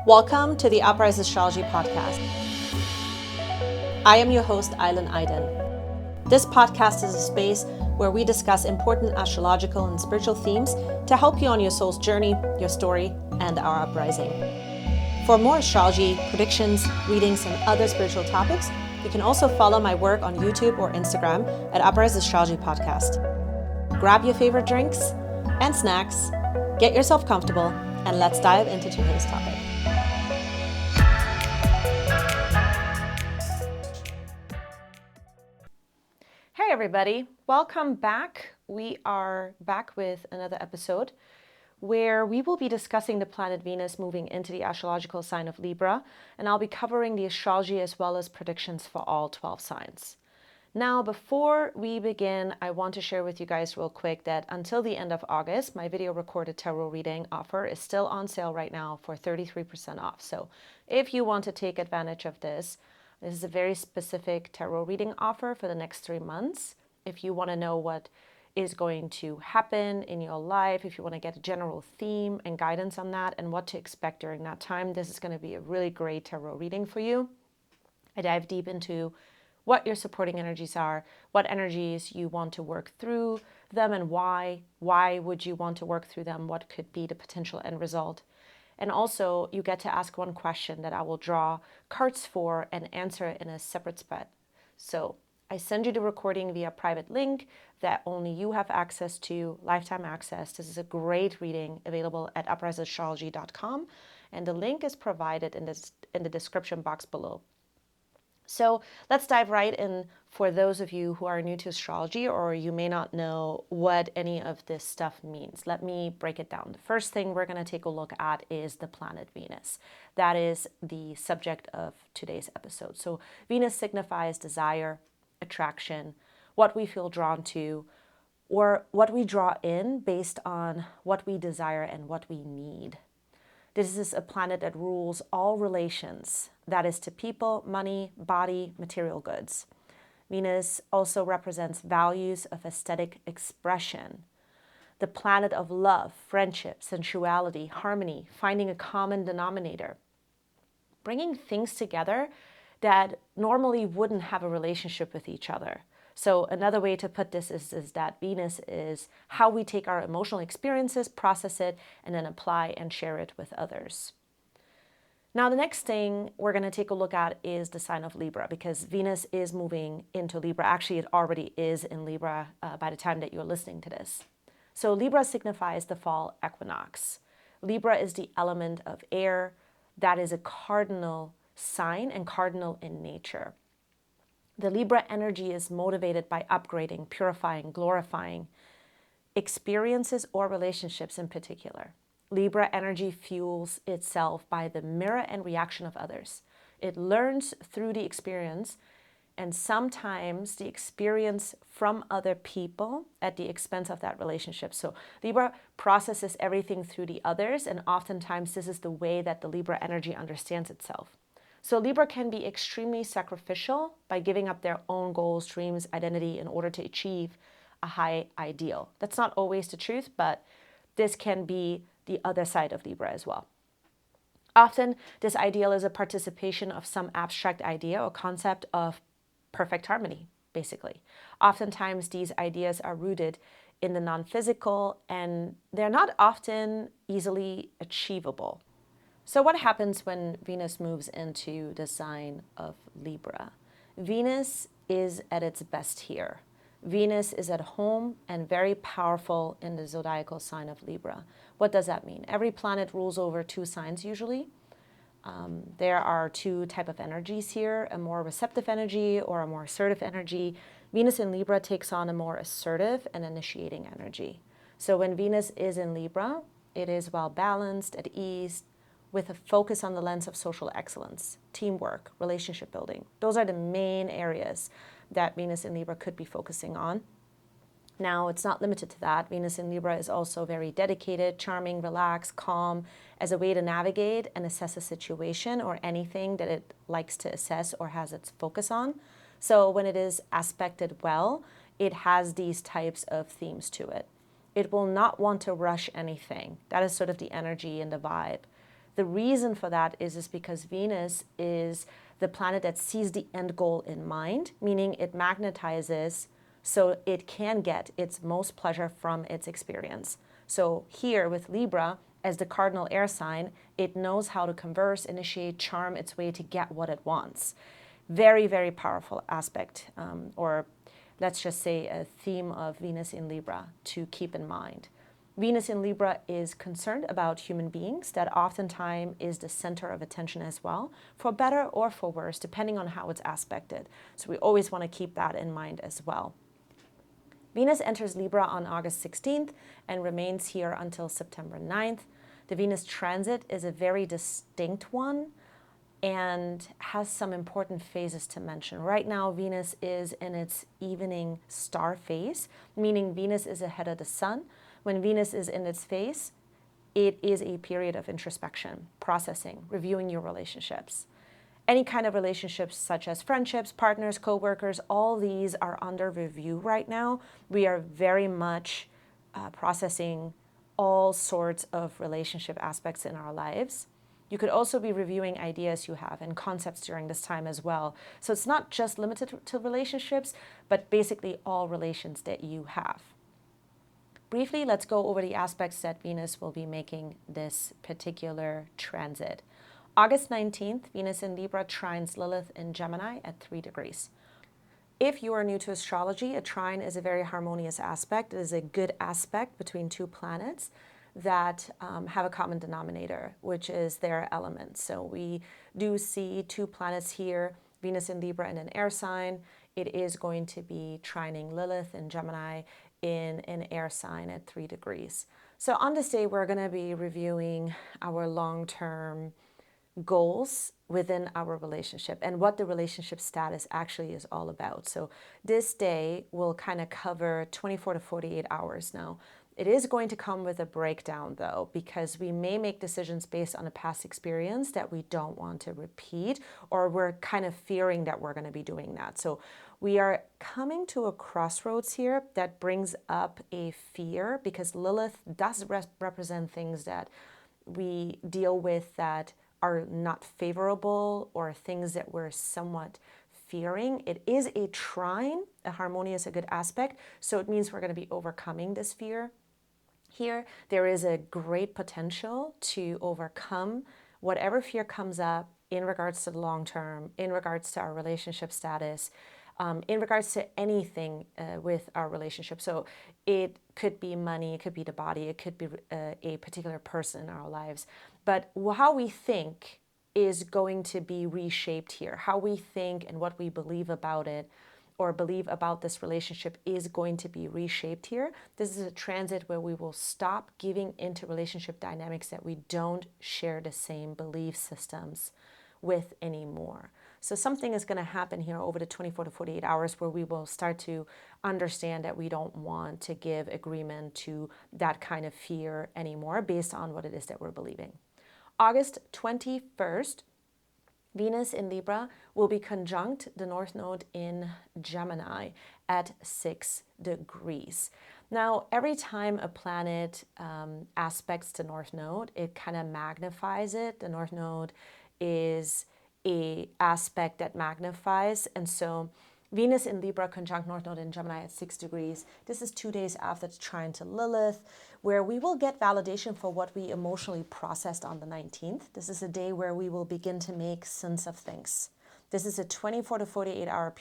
Welcome to the Uprising Astrology Podcast. I am your host, Aylin. This podcast is a space where we discuss important astrological and spiritual themes to help you on your soul's journey, your story, and our uprising. For more astrology, predictions, readings, and other spiritual topics, you can also follow my work on YouTube or Instagram at Uprising Astrology Podcast. Grab your favorite drinks and snacks, get yourself comfortable, and let's dive into today's topic. Hey everybody, welcome back. We are back with another episode where we will be discussing the planet Venus moving into the astrological sign of Libra, and I'll be covering the astrology as well as predictions for all 12 signs. Now, before we begin, I want to share with you guys real quick that until the end of August, my video recorded tarot reading offer is still on sale right now for 33% off. So if you want to take advantage of this is a very specific tarot reading offer for the next 3 months. If you want to know what is going to happen in your life, if you want to get a general theme and guidance on that and what to expect during that time, this is going to be a really great tarot reading for you. I dive deep into what your supporting energies are, what energies you want to work through them and why. Why would you want to work through them? What could be the potential end result? And also, you get to ask one question that I will draw cards for and answer in a separate spread. So I send you the recording via private link that only you have access to, lifetime access. This is a great reading available at uprisingastrology.com, and the link is provided in the description box below. So let's dive right in. For those of you who are new to astrology or you may not know what any of this stuff means, let me break it down. The first thing we're going to take a look at is the planet Venus. That is the subject of today's episode. So Venus signifies desire, attraction, what we feel drawn to, or what we draw in based on what we desire and what we need. This is a planet that rules all relations, that is to people, money, body, material goods. Venus also represents values of aesthetic expression, the planet of love, friendship, sensuality, harmony, finding a common denominator, bringing things together that normally wouldn't have a relationship with each other. So another way to put this is that Venus is how we take our emotional experiences, process it, and then apply and share it with others. Now, the next thing we're going to take a look at is the sign of Libra, because Venus is moving into Libra. Actually, it already is in Libra by the time that you're listening to this. So Libra signifies the fall equinox. Libra is the element of air. That is a cardinal sign and cardinal in nature. The Libra energy is motivated by upgrading, purifying, glorifying experiences or relationships in particular. Libra energy fuels itself by the mirror and reaction of others. It learns through the experience, and sometimes the experience from other people at the expense of that relationship. So Libra processes everything through the others, and oftentimes this is the way that the Libra energy understands itself. So Libra can be extremely sacrificial by giving up their own goals, dreams, identity in order to achieve a high ideal. That's not always the truth, but this can be the other side of Libra as well. Often, this ideal is a participation of some abstract idea or concept of perfect harmony, basically. Oftentimes, these ideas are rooted in the non-physical, and they're not often easily achievable. So what happens when Venus moves into the sign of Libra? Venus is at its best here. Venus is at home and very powerful in the zodiacal sign of Libra. What does that mean? Every planet rules over 2 signs usually. There are 2 types of energies here, a more receptive energy or a more assertive energy. Venus in Libra takes on a more assertive and initiating energy. So when Venus is in Libra, it is well balanced, at ease, with a focus on the lens of social excellence, teamwork, relationship building. Those are the main areas that Venus in Libra could be focusing on. Now, it's not limited to that. Venus in Libra is also very dedicated, charming, relaxed, calm, as a way to navigate and assess a situation or anything that it likes to assess or has its focus on. So when it is aspected well, it has these types of themes to it. It will not want to rush anything. That is sort of the energy and the vibe. The reason for that is because Venus is the planet that sees the end goal in mind, meaning it magnetizes so it can get its most pleasure from its experience. So here with Libra, as the cardinal air sign, it knows how to converse, initiate, charm its way to get what it wants. Very, very powerful aspect, or let's just say a theme of Venus in Libra to keep in mind. Venus in Libra is concerned about human beings. That oftentimes is the center of attention as well, for better or for worse, depending on how it's aspected. So we always want to keep that in mind as well. Venus enters Libra on August 16th and remains here until September 9th. The Venus transit is a very distinct one and has some important phases to mention. Right now, Venus is in its evening star phase, meaning Venus is ahead of the sun. When Venus is in its phase, it is a period of introspection, processing, reviewing your relationships. Any kind of relationships such as friendships, partners, co-workers, all these are under review right now. We are very much processing all sorts of relationship aspects in our lives. You could also be reviewing ideas you have and concepts during this time as well. So it's not just limited to relationships, but basically all relations that you have. Briefly, let's go over the aspects that Venus will be making this particular transit. August 19th, Venus in Libra trines Lilith in Gemini at 3 degrees. If you are new to astrology, a trine is a very harmonious aspect. It is a good aspect between two planets that have a common denominator, which is their element. So we do see two planets here, Venus in Libra in an air sign. It is going to be trining Lilith in Gemini in an air sign at 3 degrees. So on this day, we're going to be reviewing our long-term goals within our relationship and what the relationship status actually is all about. So this day will kind of cover 24 to 48 hours now. It is going to come with a breakdown though, because we may make decisions based on a past experience that we don't want to repeat, or we're kind of fearing that we're going to be doing that. So we are coming to a crossroads here that brings up a fear, because Lilith does represent things that we deal with that are not favorable or things that we're somewhat fearing. It is a trine, a harmonious, a good aspect. So it means we're going to be overcoming this fear. Here, there is a great potential to overcome whatever fear comes up in regards to the long term, in regards to our relationship status, in regards to anything with our relationship. So it could be money, it could be the body, it could be a particular person in our lives. But how we think is going to be reshaped here. How we think and what we believe about it or believe about this relationship is going to be reshaped here. This is a transit where we will stop giving into relationship dynamics that we don't share the same belief systems with anymore. So something is going to happen here over the 24 to 48 hours where we will start to understand that we don't want to give agreement to that kind of fear anymore based on what it is that we're believing. August 21st, Venus in Libra will be conjunct the North Node in Gemini at 6 degrees. Now, every time a planet aspects the North Node, it kind of magnifies it. The North Node is a aspect that magnifies, and so Venus in Libra conjunct North Node in Gemini at 6 degrees. This is 2 days after the trine to Lilith, where we will get validation for what we emotionally processed on the 19th. This is a day where we will begin to make sense of things. This is a 24 to 48 hour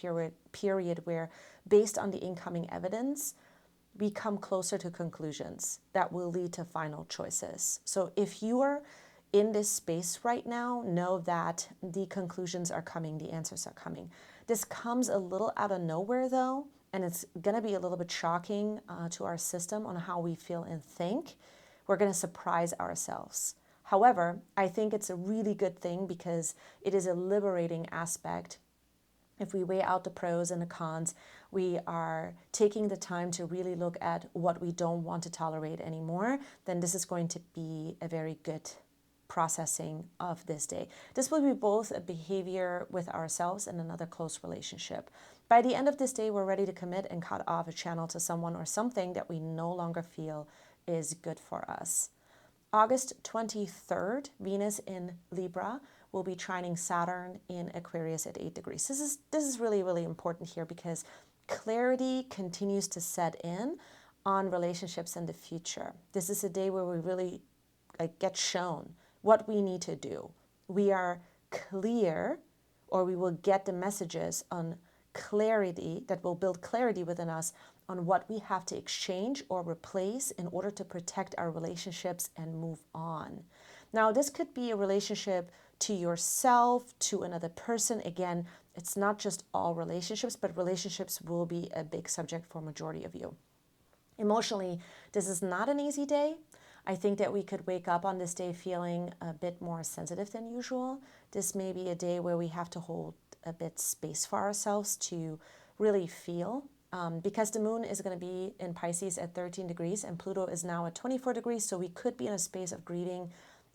period where, based on the incoming evidence, we come closer to conclusions that will lead to final choices. So if you are in this space right now, know that the conclusions are coming, the answers are coming. This comes a little out of nowhere though, and it's going to be a little bit shocking to our system on how we feel and think. We're going to surprise ourselves. However, I think it's a really good thing because it is a liberating aspect. If we weigh out the pros and the cons, we are taking the time to really look at what we don't want to tolerate anymore, then this is going to be a very good processing of this day. This will be both a behavior with ourselves and another close relationship. By the end of this day, we're ready to commit and cut off a channel to someone or something that we no longer feel is good for us. August 23rd, Venus in Libra will be trining Saturn in Aquarius at 8 degrees. This is really, really important here because clarity continues to set in on relationships in the future. This is a day where we really get shown what we need to do. We are clear, or we will get the messages on clarity that will build clarity within us on what we have to exchange or replace in order to protect our relationships and move on. Now, this could be a relationship to yourself, to another person. Again, it's not just all relationships, but relationships will be a big subject for a majority of you. Emotionally, this is not an easy day. I think that we could wake up on this day feeling a bit more sensitive than usual. This may be a day where we have to hold a bit space for ourselves to really feel, because the moon is going to be in Pisces at 13 degrees and Pluto is now at 24 degrees. So we could be in a space of grieving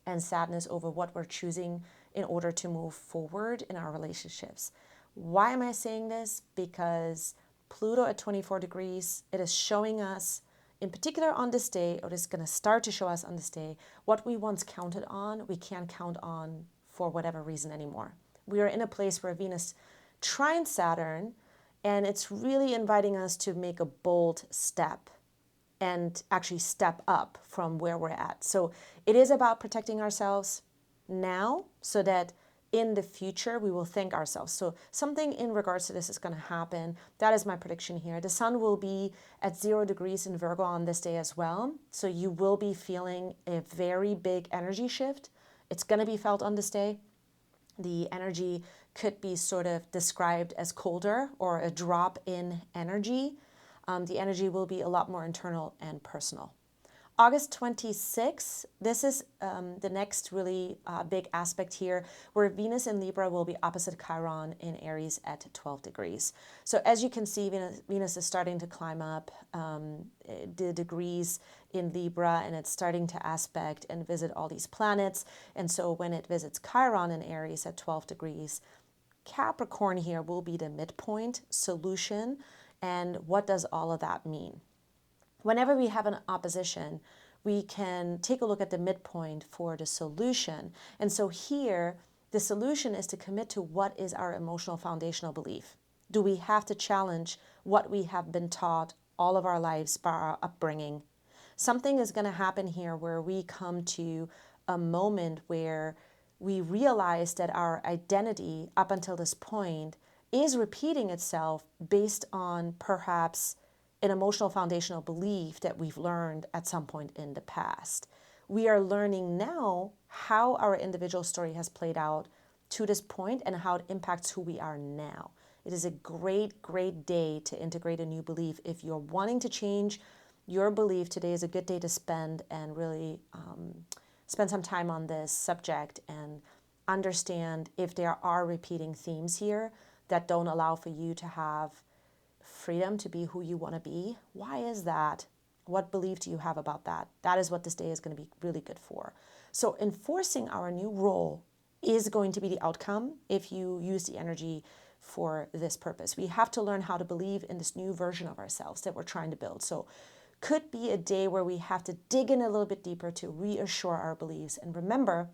and sadness over what we're choosing in order to move forward in our relationships. Why am I saying this? Because Pluto at 24 degrees, it is showing us, in particular on this day, or it's going to start to show us on this day, what we once counted on, we can't count on for whatever reason anymore. We are in a place where Venus trines Saturn, and it's really inviting us to make a bold step and actually step up from where we're at. So it is about protecting ourselves now so that in the future we will thank ourselves. So something in regards to this is going to happen. That is my prediction here. The sun will be at 0 degrees in Virgo on this day as well. So you will be feeling a very big energy shift. It's going to be felt on this day. The energy could be sort of described as colder or a drop in energy. The energy will be a lot more internal and personal. August 26th, this is the next really big aspect here, where Venus in Libra will be opposite Chiron in Aries at 12 degrees. So as you can see, Venus is starting to climb up the degrees in Libra, and it's starting to aspect and visit all these planets. And so when it visits Chiron in Aries at 12 degrees, Capricorn here will be the midpoint solution. And what does all of that mean? Whenever we have an opposition, we can take a look at the midpoint for the solution. And so here, the solution is to commit to what is our emotional foundational belief. Do we have to challenge what we have been taught all of our lives by our upbringing? Something is going to happen here where we come to a moment where we realize that our identity up until this point is repeating itself based on perhaps an emotional foundational belief that we've learned at some point in the past. We are learning now how our individual story has played out to this point and how it impacts who we are now. It is a great, great day to integrate a new belief. If you're wanting to change your belief, today is a good day to spend and really spend some time on this subject and understand if there are repeating themes here that don't allow for you to have freedom to be who you want to be. Why is that? What belief do you have about that? That is what this day is going to be really good for. So enforcing our new role is going to be the outcome if you use the energy for this purpose. We have to learn how to believe in this new version of ourselves that we're trying to build. So could be a day where we have to dig in a little bit deeper to reassure our beliefs and remember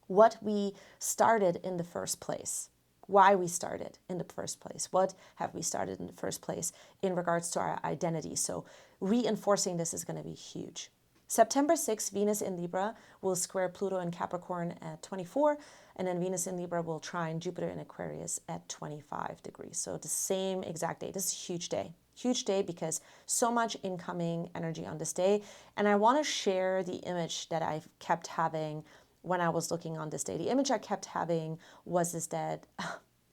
what we started in the first place. Why we started in the first place. What have we started in the first place in regards to our identity? So reinforcing this is going to be huge. September 6th, Venus in Libra will square Pluto in Capricorn at 24, and then Venus in Libra will trine Jupiter in Aquarius at 25 degrees. So the same exact day. This is a huge day. Huge day because so much incoming energy on this day. And I want to share the image that I've kept having when I was looking on this day. The image I kept having was this that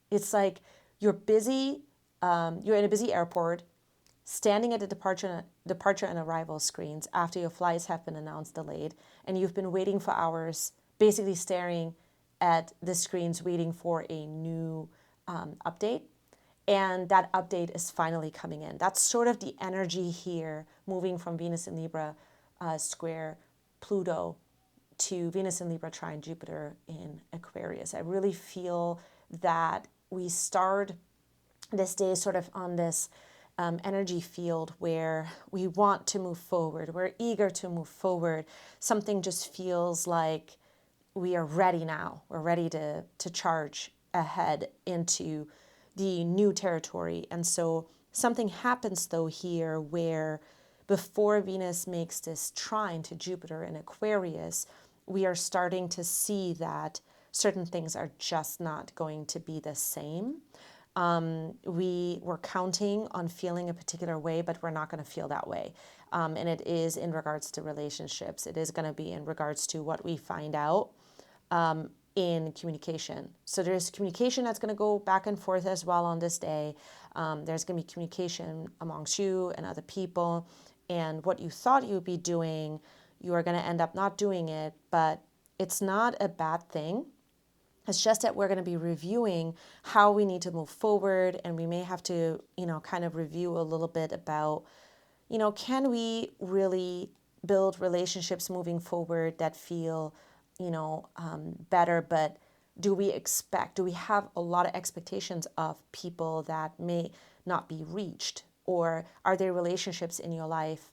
it's like you're busy, you're in a busy airport, standing at the departure and arrival screens after your flights have been announced delayed, and you've been waiting for hours, basically staring at the screens, waiting for a new update. And that update is finally coming in. That's sort of the energy here, moving from Venus in Libra square Pluto to Venus in Libra trine Jupiter in Aquarius. I really feel that we start this day sort of on this energy field where we want to move forward. We're eager to move forward. Something just feels like we are ready now. We're ready to charge ahead into the new territory. And so something happens though here where before Venus makes this trine to Jupiter in Aquarius, we are starting to see that certain things are just not going to be the same. We were counting on feeling a particular way, but we're not going to feel that way. And it is in regards to relationships. It is going to be in regards to what we find out in communication. So there's communication that's going to go back and forth as well on this day. There's going to be communication amongst you and other people. And what you thought you'd be doing, you are going to end up not doing it, but it's not a bad thing. It's just that we're going to be reviewing how we need to move forward, and we may have to, kind of review a little bit about, can we really build relationships moving forward that feel, better, but do we have a lot of expectations of people that may not be reached? Or are there relationships in your life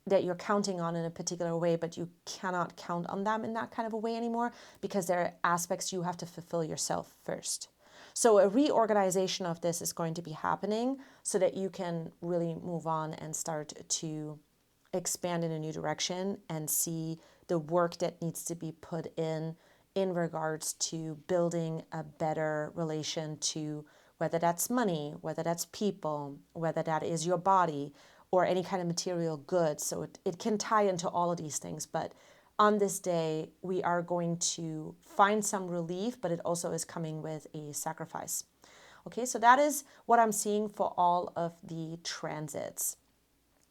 that you're counting on in a particular way, but you cannot count on them in that kind of a way anymore because there are aspects you have to fulfill yourself first. So a reorganization of this is going to be happening so that you can really move on and start to expand in a new direction and see the work that needs to be put in regards to building a better relation to whether that's money, whether that's people, whether that is your body, or any kind of material goods. So it can tie into all of these things. But on this day, we are going to find some relief, but it also is coming with a sacrifice. Okay, so that is what I'm seeing for all of the transits.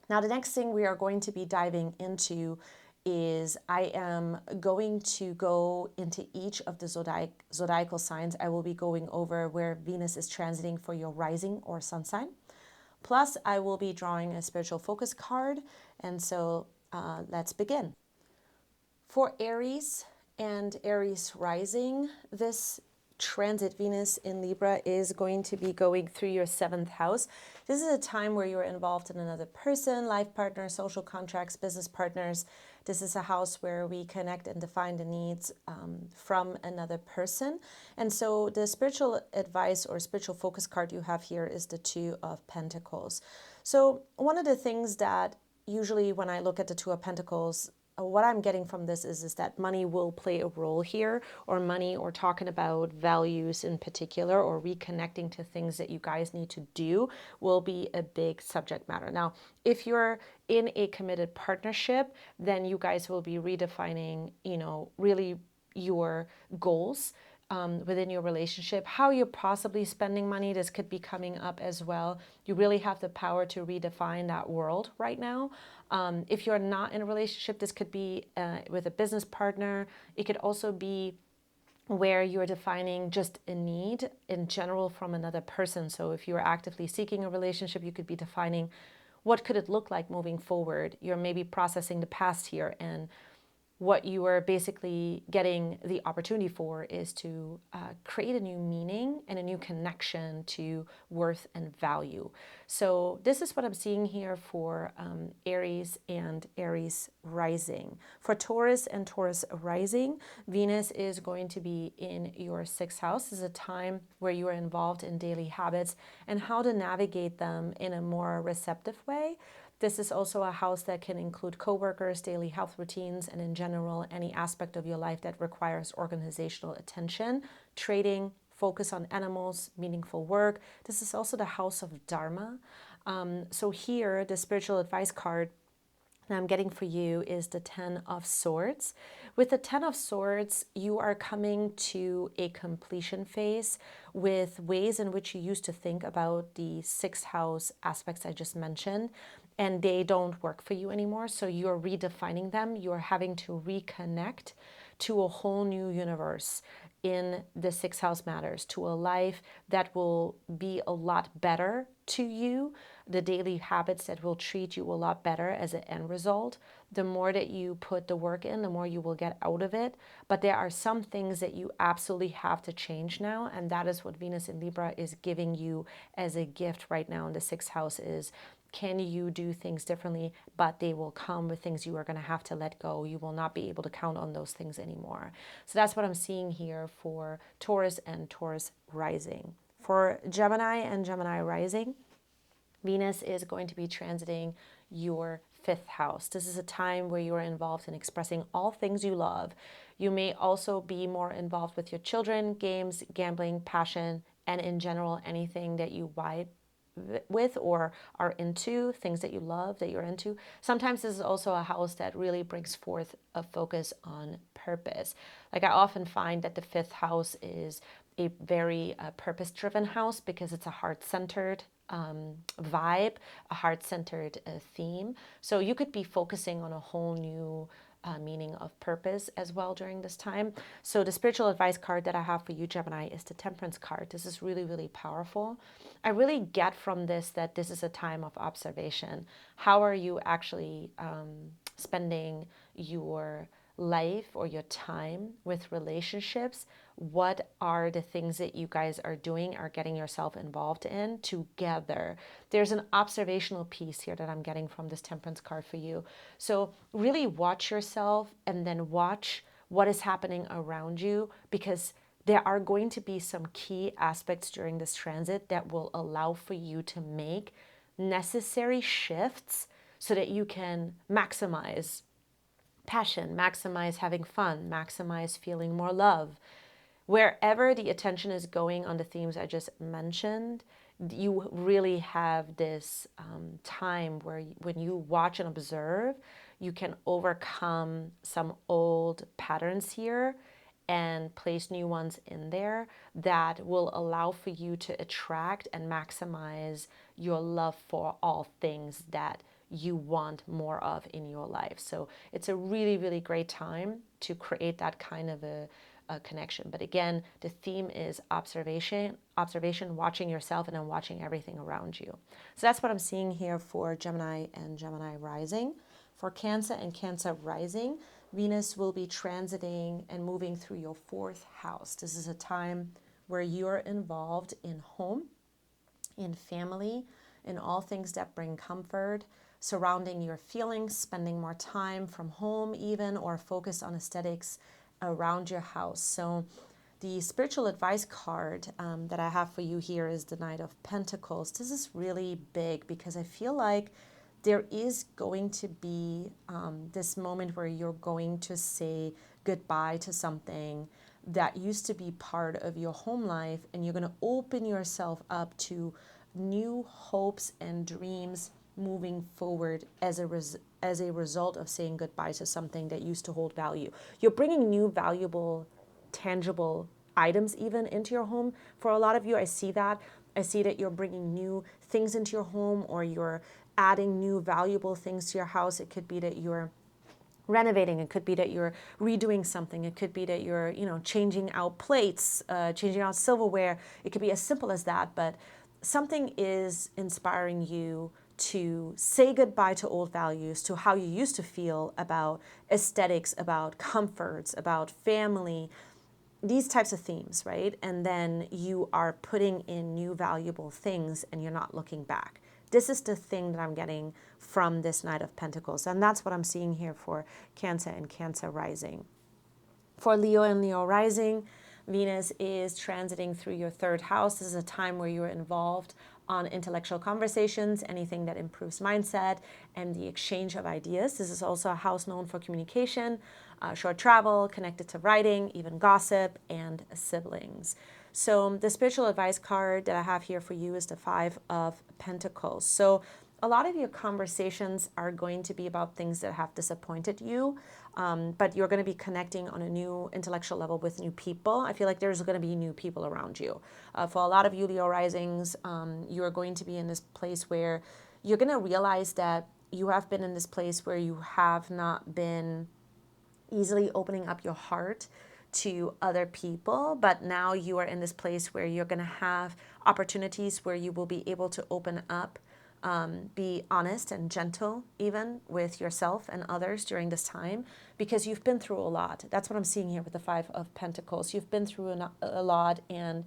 Now, the next thing we are going to be diving into is I am going to go into each of the zodiacal signs. I will be going over where Venus is transiting for your rising or sun sign. Plus, I will be drawing a spiritual focus card. And so let's begin. For Aries and Aries rising, this transit Venus in Libra is going to be going through your 7th house. This is a time where you're involved in another person, life partner, social contracts, business partners. This is a house where we connect and define the needs from another person. And so the spiritual advice or spiritual focus card you have here is the Two of Pentacles. So one of the things that usually when I look at the Two of Pentacles, what I'm getting from this is that money will play a role here, or money, or talking about values in particular, or reconnecting to things that you guys need to do will be a big subject matter. Now, if you're in a committed partnership, then you guys will be redefining, really your goals within your relationship, how you're possibly spending money. This could be coming up as well. You really have the power to redefine that world right now. If you're not in a relationship, this could be with a business partner. It could also be where you're defining just a need in general from another person. So if you're actively seeking a relationship, you could be defining what could it look like moving forward. You're maybe processing the past here, and what you are basically getting the opportunity for is to create a new meaning and a new connection to worth and value. So this is what I'm seeing here for Aries and Aries rising. For Taurus and Taurus rising, Venus is going to be in your 6th house. This is a time where you are involved in daily habits and how to navigate them in a more receptive way. This is also a house that can include coworkers, daily health routines, and in general, any aspect of your life that requires organizational attention, trading, focus on animals, meaningful work. This is also the house of Dharma. So here, the spiritual advice card that I'm getting for you is the 10 of Swords. With the 10 of Swords, you are coming to a completion phase with ways in which you used to think about the 6th house aspects I just mentioned, and they don't work for you anymore. So you're redefining them. You're having to reconnect to a whole new universe in the 6th house matters, to a life that will be a lot better to you, the daily habits that will treat you a lot better as an end result. the more that you put the work in, the more you will get out of it. But there are some things that you absolutely have to change now. And that is what Venus in Libra is giving you as a gift right now in the sixth house is, can you do things differently? But they will come with things you are going to have to let go. You will not be able to count on those things anymore. So that's what I'm seeing here for Taurus and Taurus rising. For Gemini and Gemini rising, Venus is going to be transiting your fifth house. This is a time where you are involved in expressing all things you love. You may also be more involved with your children, games, gambling, passion, and in general, anything that you vibe with or are into, things that you love, that you're into. Sometimes this is also a house that really brings forth a focus on purpose. Like I often find that the fifth house is a very purpose-driven house because it's a heart-centered vibe, a heart-centered theme. So you could be focusing on a whole new meaning of purpose as well during this time. So the spiritual advice card that I have for you, Gemini, is the Temperance card. This is really, really powerful. I really get from this that this is a time of observation. How are you actually spending your life or your time with relationships? What are the things that you guys are doing, are getting yourself involved in together? There's an observational piece here that I'm getting from this Temperance card for you. So really watch yourself and then watch what is happening around you, because there are going to be some key aspects during this transit that will allow for you to make necessary shifts so that you can maximize passion, maximize having fun, maximize feeling more love. Wherever the attention is going on the themes I just mentioned, you really have this time where when you watch and observe, you can overcome some old patterns here and place new ones in there that will allow for you to attract and maximize your love for all things that you want more of in your life. So it's a really, really great time to create that kind of a connection. But again, the theme is observation, watching yourself, and then watching everything around you. So that's what I'm seeing here for Gemini and Gemini rising. For Cancer and Cancer rising, Venus will be transiting and moving through your fourth house. This is a time where you're involved in home, in family, in all things that bring comfort, surrounding your feelings, spending more time from home even, or focus on aesthetics around your house. So the spiritual advice card that I have for you here is the Knight of Pentacles. This is really big because I feel like there is going to be this moment where you're going to say goodbye to something that used to be part of your home life, and you're going to open yourself up to new hopes and dreams moving forward as a result of saying goodbye to something that used to hold value. You're bringing new valuable, tangible items even into your home. For a lot of you, I see that. I see that you're bringing new things into your home, or you're adding new valuable things to your house. It could be that you're renovating. It could be that you're redoing something. It could be that you're, changing out plates, changing out silverware. It could be as simple as that, but something is inspiring you to say goodbye to old values, to how you used to feel about aesthetics, about comforts, about family, these types of themes, right? And then you are putting in new valuable things and you're not looking back. This is the thing that I'm getting from this Knight of Pentacles. And that's what I'm seeing here for Cancer and Cancer rising. For Leo and Leo rising, Venus is transiting through your third house. This is a time where you're involved on intellectual conversations, anything that improves mindset and the exchange of ideas. This is also a house known for communication, short travel, connected to writing, even gossip, and siblings. So the spiritual advice card that I have here for you is the Five of Pentacles. So a lot of your conversations are going to be about things that have disappointed you, but you're going to be connecting on a new intellectual level with new people. I feel like there's going to be new people around you. For a lot of you Leo risings, you're going to be in this place where you're going to realize that you have been in this place where you have not been easily opening up your heart to other people, but now you are in this place where you're going to have opportunities where you will be able to open up Be honest and gentle even with yourself and others during this time, because you've been through a lot. That's what I'm seeing here with the Five of Pentacles. You've been through a lot, and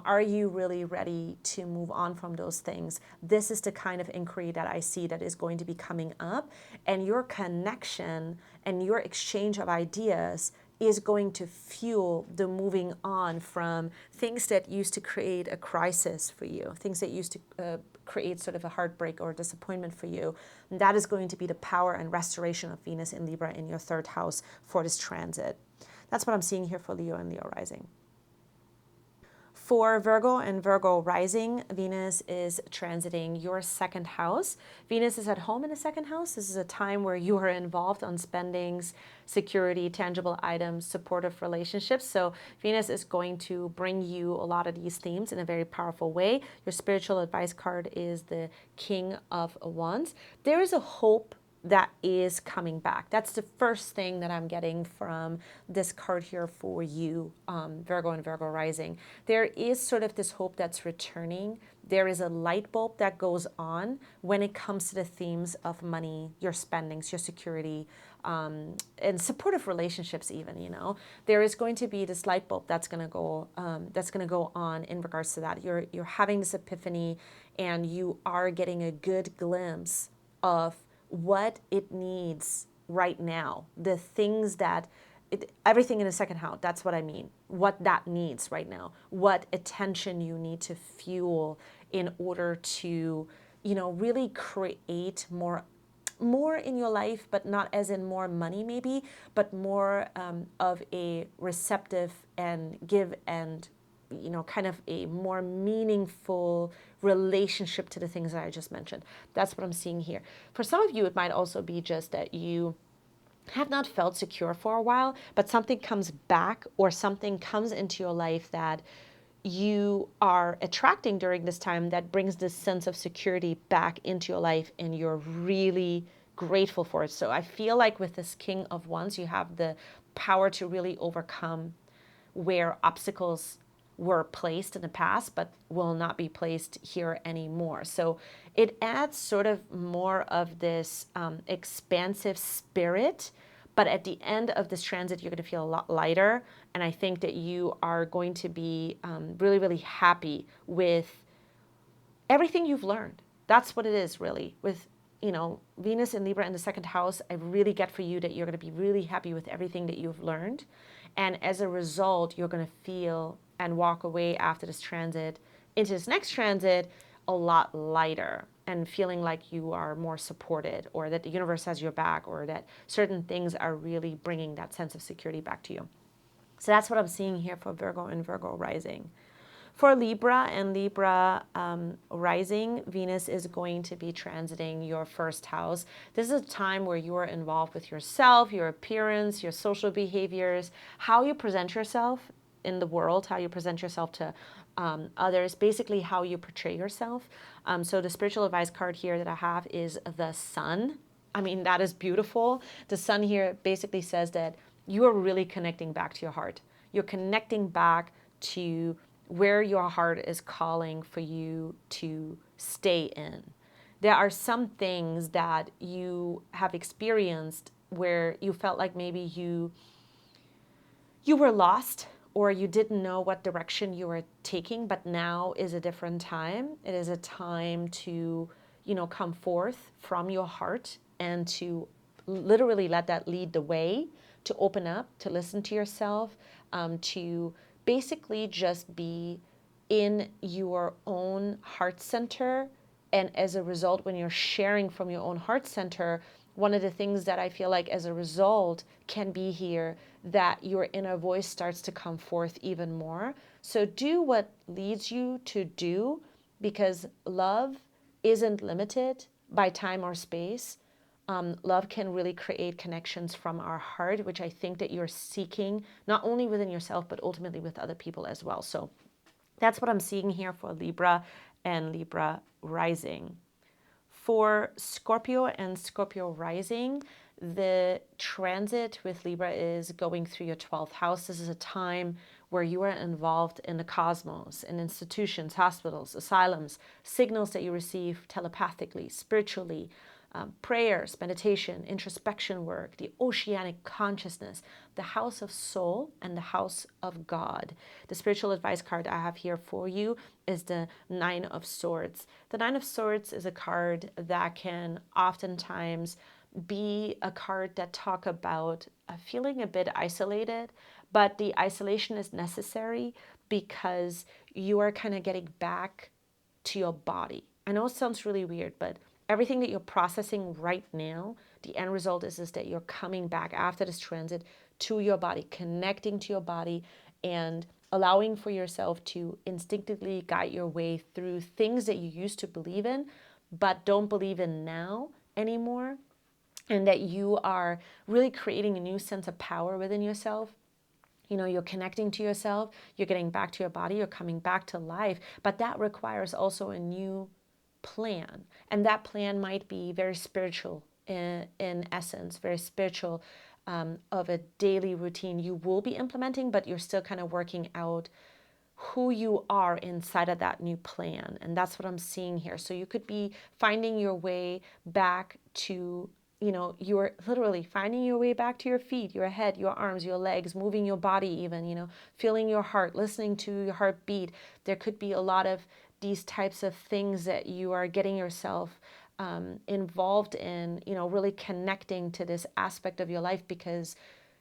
are you really ready to move on from those things? This is the kind of inquiry that I see that is going to be coming up, and your connection and your exchange of ideas is going to fuel the moving on from things that used to create a crisis for you, things that used to create sort of a heartbreak or disappointment for you. And that is going to be the power and restoration of Venus in Libra in your third house for this transit. That's what I'm seeing here for Leo and Leo rising. For Virgo and Virgo rising, Venus is transiting your second house. Venus is at home in the second house. This is a time where you are involved on spendings, security, tangible items, supportive relationships. So Venus is going to bring you a lot of these themes in a very powerful way. Your spiritual advice card is the King of Wands. There is a hope that is coming back. That's the first thing that I'm getting from this card here for you, Virgo and Virgo rising. There is sort of this hope that's returning. There is a light bulb that goes on when it comes to the themes of money, your spendings, your security, and supportive relationships even, There is going to be this light bulb that's going to go on in regards to that. You're having this epiphany, and you are getting a good glimpse of what it needs right now, the things that everything in the second house, that's what I mean, what that needs right now, what attention you need to fuel in order to, really create more in your life, but not as in more money maybe, but more of a receptive and give and kind of a more meaningful relationship to the things that I just mentioned. That's what I'm seeing here. For some of you, it might also be just that you have not felt secure for a while, but something comes back or something comes into your life that you are attracting during this time that brings this sense of security back into your life, and you're really grateful for it. So I feel like with this King of Wands, you have the power to really overcome where obstacles were placed in the past but will not be placed here anymore. So it adds sort of more of this expansive spirit, but at the end of this transit you're going to feel a lot lighter, and I think that you are going to be really, really happy with everything you've learned. That's what it is really. With Venus and Libra in the second house, I really get for you that you're going to be really happy with everything that you've learned. And as a result, you're going to feel and walk away after this transit into this next transit a lot lighter and feeling like you are more supported, or that the universe has your back, or that certain things are really bringing that sense of security back to you. So that's what I'm seeing here for Virgo and Virgo rising. For Libra and Libra rising, Venus is going to be transiting your first house. This is a time where you are involved with yourself, your appearance, your social behaviors, how you present yourself in the world, how you present yourself to others, basically how you portray yourself. So the spiritual advice card here that I have is the Sun. I mean, that is beautiful. The Sun here basically says that you are really connecting back to your heart. You're connecting back to where your heart is calling for you to stay in. There are some things that you have experienced where you felt like maybe you were lost, or you didn't know what direction you were taking, but now is a different time. It is a time to, come forth from your heart and to literally let that lead the way, to open up, to listen to yourself, to basically just be in your own heart center. And as a result, when you're sharing from your own heart center, one of the things that I feel like as a result can be here, that your inner voice starts to come forth even more. So do what leads you to do, because love isn't limited by time or space. Love can really create connections from our heart, which I think that you're seeking, not only within yourself, but ultimately with other people as well. So that's what I'm seeing here for Libra and Libra rising. For Scorpio and Scorpio rising, The transit with Libra is going through your 12th house. This is a time where you are involved in the cosmos, in institutions, hospitals, asylums, signals that you receive telepathically, spiritually, prayers, meditation, introspection work, the oceanic consciousness, the house of soul, and the house of God. The spiritual advice card I have here for you is the Nine of Swords. The Nine of Swords is a card that can oftentimes be a card that talk about feeling a bit isolated, but the isolation is necessary because you are kind of getting back to your body. I know it sounds really weird, but everything that you're processing right now, the end result is that you're coming back after this transit to your body, connecting to your body, and allowing for yourself to instinctively guide your way through things that you used to believe in, but don't believe in now anymore. And that you are really creating a new sense of power within yourself. You know, you're connecting to yourself, you're getting back to your body, you're coming back to life. But that requires also a new plan. And that plan might be very spiritual in essence, very spiritual, of a daily routine you will be implementing, but you're still kind of working out who you are inside of that new plan. And that's what I'm seeing here. So you could be finding your way back to, you know, you're literally finding your way back to your feet, your head, your arms, your legs, moving your body even, you know, feeling your heart, listening to your heartbeat. There could be a lot of these types of things that you are getting yourself involved in, you know, really connecting to this aspect of your life because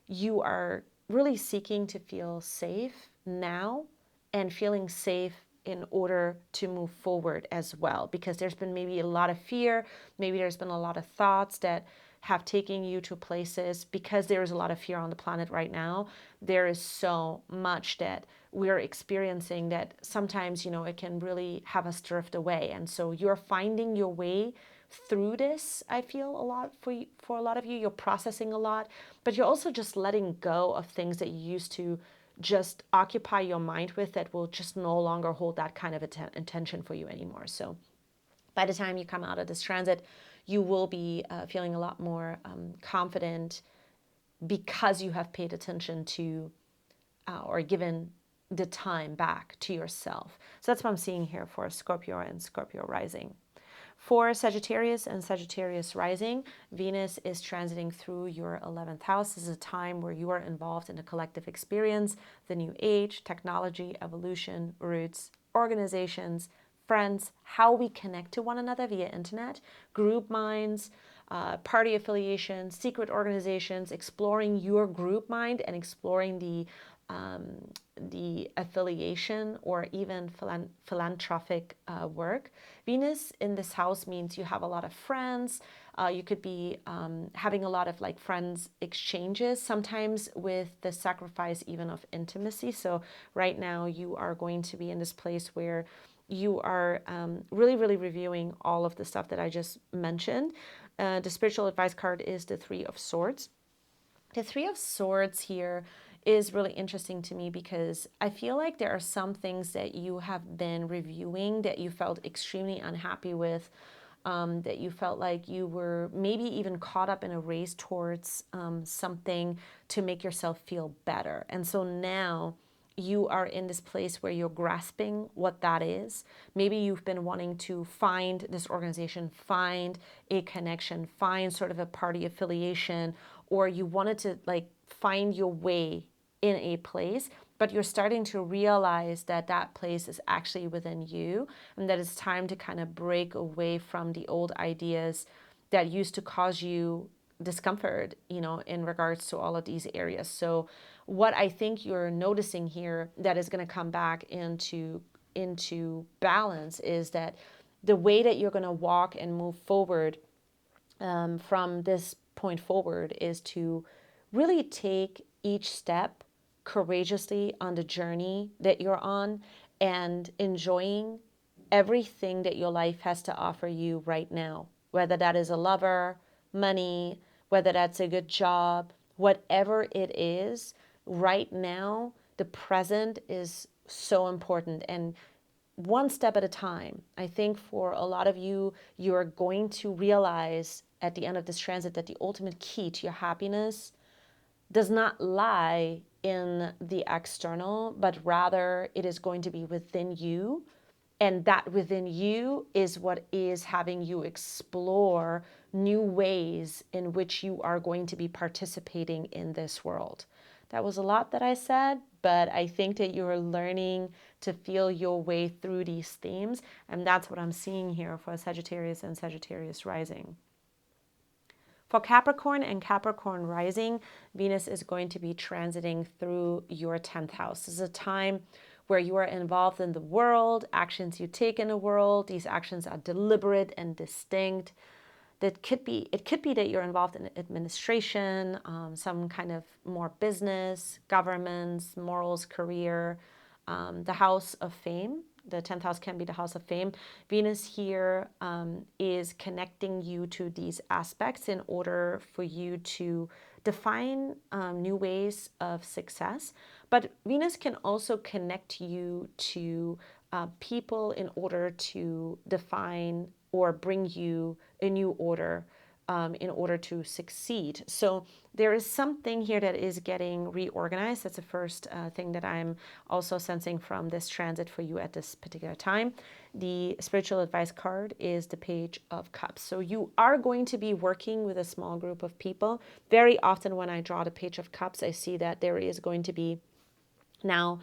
you are really seeking to feel safe now and feeling safe in order to move forward as well, because there's been maybe a lot of fear, maybe there's been a lot of thoughts that have taken you to places. Because there is a lot of fear on the planet right now, there is so much that we're experiencing that sometimes, you know, it can really have us drift away. And so you're finding your way through this. I feel a lot for a lot of you, you're processing a lot, but you're also just letting go of things that you used to just occupy your mind with that will just no longer hold that kind of attention for you anymore. So by the time you come out of this transit, you will be feeling a lot more confident because you have paid attention to or given the time back to yourself. So that's what I'm seeing here for Scorpio and Scorpio rising. For Sagittarius and Sagittarius rising, Venus is transiting through your 11th house. This is a time where you are involved in a collective experience, the new age, technology, evolution, roots, organizations, friends, how we connect to one another via internet, group minds, party affiliations, secret organizations, exploring your group mind and exploring the affiliation or even philanthropic work. Venus in this house means you have a lot of friends. You could be having a lot of like friends exchanges, sometimes with the sacrifice even of intimacy. So right now you are going to be in this place where you are really, really reviewing all of the stuff that I just mentioned. The spiritual advice card is the Three of Swords. The Three of Swords here is really interesting to me because I feel like there are some things that you have been reviewing that you felt extremely unhappy with, that you felt like you were maybe even caught up in a race towards something to make yourself feel better. And so now you are in this place where you're grasping what that is. Maybe you've been wanting to find this organization, find a connection, find sort of a party affiliation, or you wanted to like find your way in a place, but you're starting to realize that that place is actually within you and that it's time to kind of break away from the old ideas that used to cause you discomfort, you know, in regards to all of these areas. So what I think you're noticing here that is going to come back into balance is that the way that you're going to walk and move forward from this point forward is to really take each step courageously on the journey that you're on and enjoying everything that your life has to offer you right now, whether that is a lover, money, whether that's a good job, whatever it is, right now, the present is so important. And one step at a time. I think for a lot of you, you're going to realize at the end of this transit that the ultimate key to your happiness does not lie in the external, but rather it is going to be within you. And that within you is what is having you explore new ways in which you are going to be participating in this world. That was a lot that I said, but I think that you're learning to feel your way through these themes. And that's what I'm seeing here for Sagittarius and Sagittarius rising. For Capricorn and Capricorn rising, Venus is going to be transiting through your 10th house. This is a time where you are involved in the world, actions you take in the world. These actions are deliberate and distinct. It could be that you're involved in administration, some kind of more business, governments, morals, career, the house of fame. The 10th house can be the house of fame. Venus here is connecting you to these aspects in order for you to define new ways of success. But Venus can also connect you to people in order to define or bring you a new order in order to succeed. So there is something here that is getting reorganized. That's the first thing that I'm also sensing from this transit for you at this particular time. The spiritual advice card is the Page of Cups. So you are going to be working with a small group of people. Very often when I draw the Page of Cups, I see that there is going to be now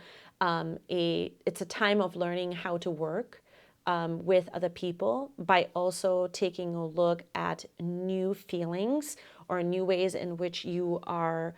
it's a time of learning how to work with other people by also taking a look at new feelings or new ways in which you are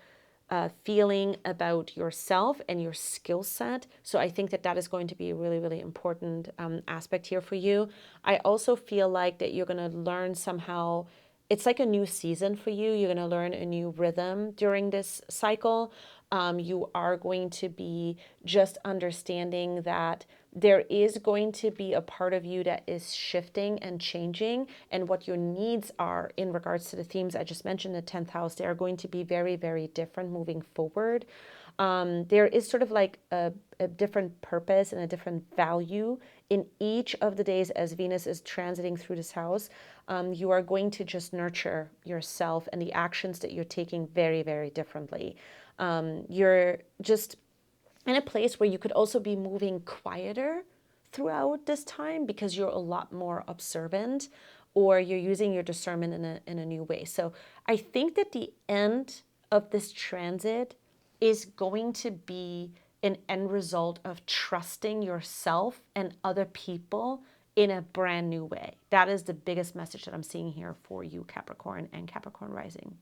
feeling about yourself and your skill set. So I think that that is going to be a really, really important aspect here for you. I also feel like that you're going to learn somehow. It's like a new season for you. You're going to learn a new rhythm during this cycle. You are going to be just understanding that there is going to be a part of you that is shifting and changing, and what your needs are in regards to the themes I just mentioned, the 10th house, they are going to be very, very different moving forward. There is sort of like a different purpose and a different value in each of the days as Venus is transiting through this house. You are going to just nurture yourself and the actions that you're taking very, very differently. You're just in a place where you could also be moving quieter throughout this time because you're a lot more observant, or you're using your discernment in a new way. So I think that the end of this transit is going to be an end result of trusting yourself and other people in a brand new way. That is the biggest message that I'm seeing here for you, Capricorn and Capricorn rising.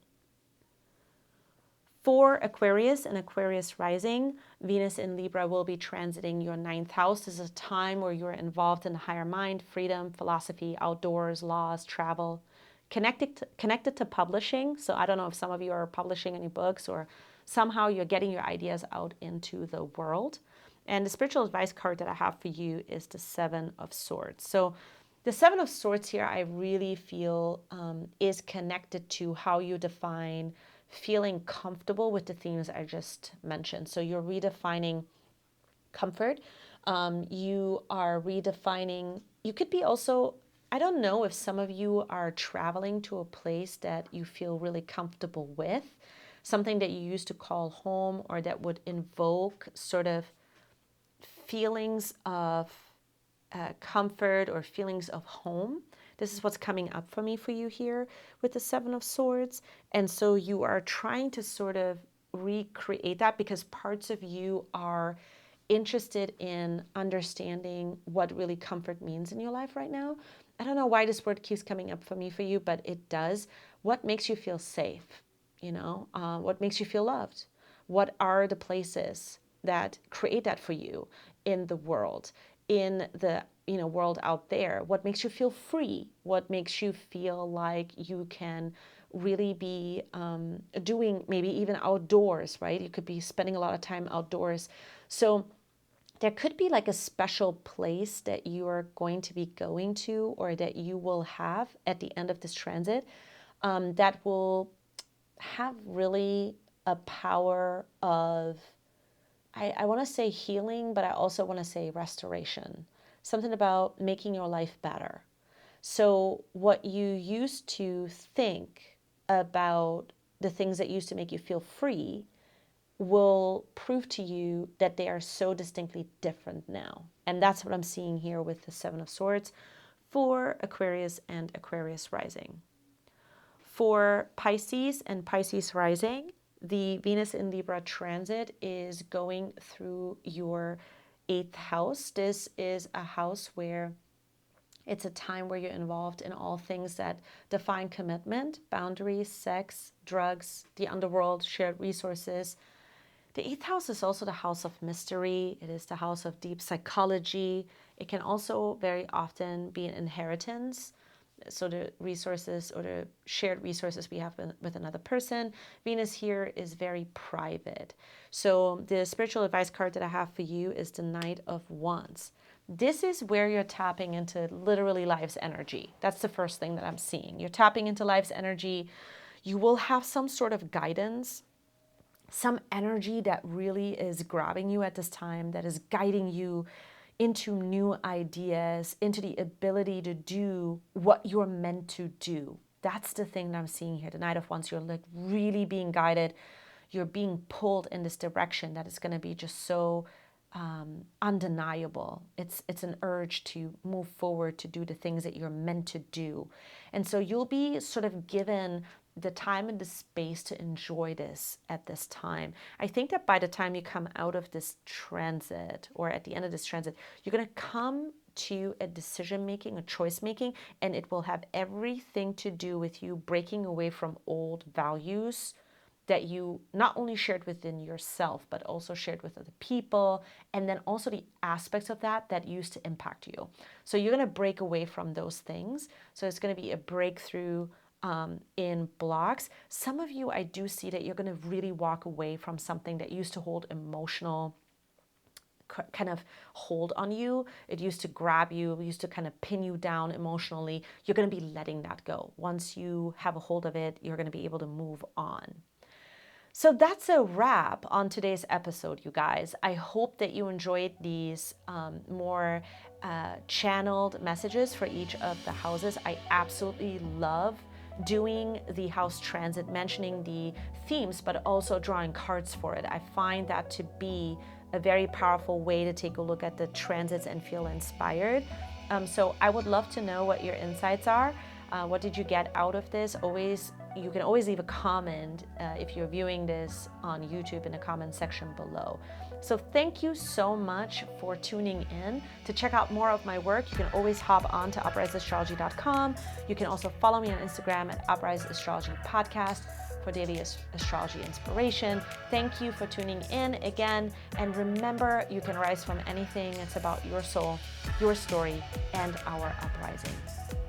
For Aquarius and Aquarius rising, Venus in Libra will be transiting your 9th house. This is a time where you're involved in the higher mind, freedom, philosophy, outdoors, laws, travel, connected to publishing. So I don't know if some of you are publishing any books, or somehow you're getting your ideas out into the world. And the spiritual advice card that I have for you is the Seven of Swords. So the Seven of Swords here, I really feel is connected to how you define feeling comfortable with the themes I just mentioned. So you're redefining comfort. You are redefining, you could be also, I don't know if some of you are traveling to a place that you feel really comfortable with, something that you used to call home, or that would invoke sort of feelings of comfort or feelings of home. This is what's coming up for me for you here with the Seven of Swords. And so you are trying to sort of recreate that because parts of you are interested in understanding what really comfort means in your life right now. I don't know why this word keeps coming up for me for you, but it does. What makes you feel safe? What makes you feel loved? What are the places that create that for you in the world, in the world out there? What makes you feel free? What makes you feel like you can really be doing maybe even outdoors, right? You could be spending a lot of time outdoors. So there could be like a special place that you are going to be going to, or that you will have at the end of this transit, that will have really a power of, I want to say healing, but I also want to say restoration. Something about making your life better. So what you used to think about the things that used to make you feel free will prove to you that they are so distinctly different now. And that's what I'm seeing here with the Seven of Swords for Aquarius and Aquarius rising. For Pisces and Pisces rising, the Venus in Libra transit is going through your 8th house. This is a house where it's a time where you're involved in all things that define commitment, boundaries, sex, drugs, the underworld, shared resources. The 8th house is also the house of mystery. It is the house of deep psychology. It can also very often be an inheritance. So the resources or the shared resources we have with another person. Venus here is very private. So the spiritual advice card that I have for you is the Knight of Wands. This is where you're tapping into literally life's energy. That's the first thing that I'm seeing. You're tapping into life's energy. You will have some sort of guidance, some energy that really is grabbing you at this time, that is guiding you into new ideas, into the ability to do what you're meant to do. That's the thing that I'm seeing here. The Knight of Wands, you're like really being guided. You're being pulled in this direction that is going to be just so undeniable. It's an urge to move forward, to do the things that you're meant to do. And so you'll be sort of given the time and the space to enjoy this at this time. I think that by the time you come out of this transit, or at the end of this transit, you're going to come to a decision making, a choice making, and it will have everything to do with you breaking away from old values that you not only shared within yourself, but also shared with other people, and then also the aspects of that used to impact you. So you're going to break away from those things. So it's going to be a breakthrough in blocks. Some of you, I do see that you're going to really walk away from something that used to hold emotional kind of hold on you. It used to grab you, it used to kind of pin you down emotionally. You're going to be letting that go. Once you have a hold of it, you're going to be able to move on. So that's a wrap on today's episode, you guys. I hope that you enjoyed these more channeled messages for each of the houses. I absolutely love doing the house transit, mentioning the themes, but also drawing cards for it. I find that to be a very powerful way to take a look at the transits and feel inspired. So I would love to know what your insights are. What did you get out of this? You can always leave a comment if you're viewing this on YouTube in the comment section below. So thank you so much for tuning in. To check out more of my work, you can always hop on to upriseastrology.com. You can also follow me on Instagram at Uprise Astrology Podcast for daily astrology inspiration. Thank you for tuning in again. And remember, you can rise from anything. It's about your soul, your story, and our uprising.